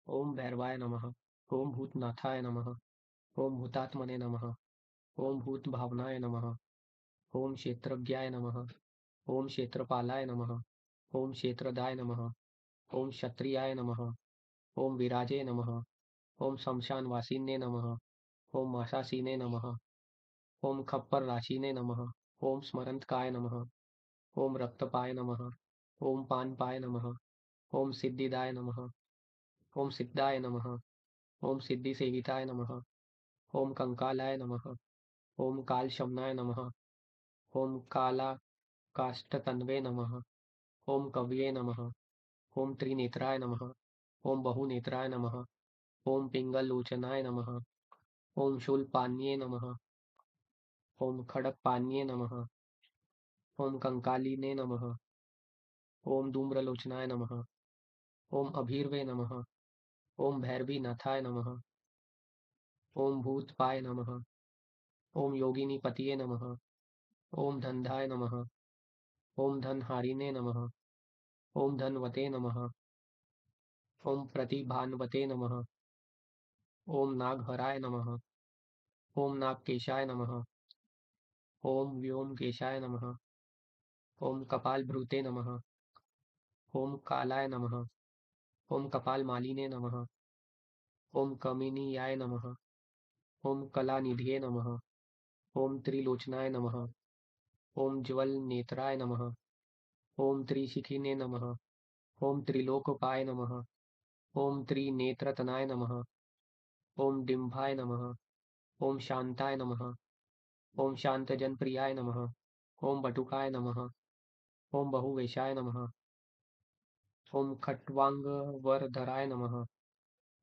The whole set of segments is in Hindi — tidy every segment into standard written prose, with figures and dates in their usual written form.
ओम भैरवाय नमः। ओम भूतनाथाय नमः। ओम भूतात्मने नमः। ओम भूत भावनाय नमः। ओम क्षेत्रज्ञाय नमः। ओम क्षेत्रपालाय नमः। ओम क्षेत्रदाय नमः। ओम क्षत्रियाय नमः। ओम विराजे नमः। ओम शमशानवासिने नमः। ओम माशासीने नमः। ओम खप्पर राशिने नमः। ओम स्मरंतकाय नमः। ओम रक्तपाय नमः। ओम पानपाय नमः। ओम सिद्धिदाय नमः। ओम सिद्धाय नमः। ओम सिद्धिसेविताय नमः। ओम कंकालाय नमः। ओम कालशमनाय नमः। ओम कालाकाष्ठतन्वे नमः। ओम कवये नमः। ओम त्रिनेत्राय नमः। ओम बहुनेत्राय नमः। ओम पिंगललोचनाय नमः। ओम शूलपाण्ये नमः। ओम खड़गपाण्ये नमः। ओम कंकालिने नमः। ओम धूम्रलोचनाय नमः। ओम अभीर्वे नमः। ओम भैरवीनाथाय नमः। ओम भूतपाय नमः। ओम योगिनीपतये नमः। ओम धनधाय नमः। ओम धनहारिणे नमः। ओम धनवते नमः। ओम प्रतिभान्वते नमः। ओम नागहराय नमः। ओम नागकेशाय नमः। ओम व्योमकेशाय नमः। ओम कपालभृते नमः। ओम कालाय नमः। ओम कपालमालिने नमः। ओम कमिनीयाय नमः। ओम कलानिधये नमः। ओम त्रिलोचनाय नमः। ओम ज्वलनेत्राय नमः। ओम त्रिशिखिने नमः। ओम त्रिलोकपाय नमः। ओम त्रिनेत्रतनाय नमः। ओम डिम्भाय नमः। ओम शांताय नमः। ओम शांतजनप्रियाय नमः। ओम बटुकाय नमः। ओम बहुवेशाय नमः। ओम खट्वांगवरधराय नमः।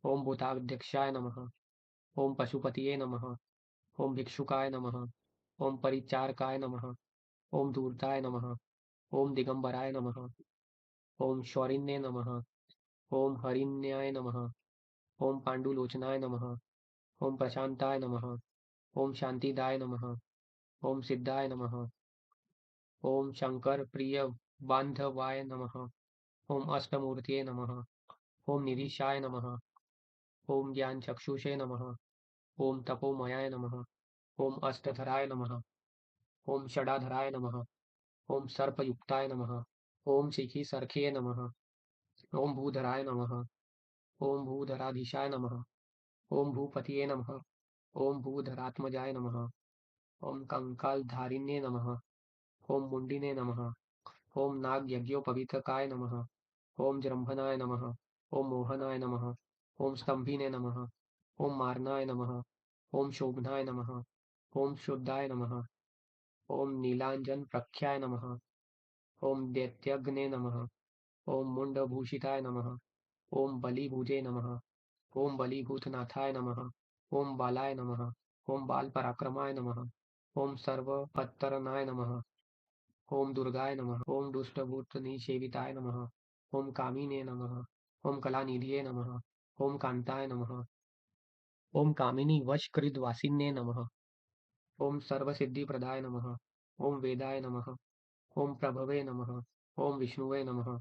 ओम भूताध्यक्षाय नमः। ओम पशुपतये नमः। ओम भिक्षुकाय नमः। ओम परिचारकाय नमः। ओम धूर्ताय नमः। ओम दिगंबराय नमः। ओम शौरिन्ये नमः। ओम हरिण्याय नमः। ओम पाण्डुलोचनाय नमः। ओम प्रशांताय नमः। ओम शांतिदाय नमः। ओम सिद्धाय नमः। ओम शंकर प्रिय बांधवाय नमः। ओम अष्टमूर्तये नमः। ओम निधीशाय नमः। ओम ज्ञानचक्षुषे नमः। ओम तपोमयाय नमः। ओम अष्टधराय नमः। ओम षडाधराय नमः। ओम सर्पयुक्ताय नमः। ओम शिखीसरखे नमः। ओम भूधराय नमः। ओम भूधराधीशाय नमः। ओम भूपतये नमः। ओम भूधरात्मजाय नमः। ओम कंकालधारिणे नमः। ओम मुंडिने नमः। ओम नागयज्ञोपवीतकाय नमः। ओम जृंभनाय नमः। ओम मोहनाय नमः। ओम स्तंभिने नमः। ओम मारनाय नमः। ओम शोभनाय नमः। ओम शुद्धाय नमः। ओम नीलांजन प्रख्याय नमः। ओम दैत्यग्ने नमः। ओम मुंडभूषिताय नमः। ओम बलिभुजे नमः। ओम बलिभूतनाथाय नमः। ओम बालाय नमः। ओम बालपराक्रमाय नमः। ओम सर्वपत्तरनाय नमः। ओम दुर्गाय नमः। ओम दुष्टभूतनिसेविताय नमः। ओम कामिने नमः। ओम कलानिधये नमः। ओम कांताय नमः। ओम कामिनी वशकृद्वासिन्ये नमः। ओम सर्वसिद्धिप्रदाय नमः। ओम वेदाय नमः। ओम प्रभवे नमः। ओम विष्णुवे नमः।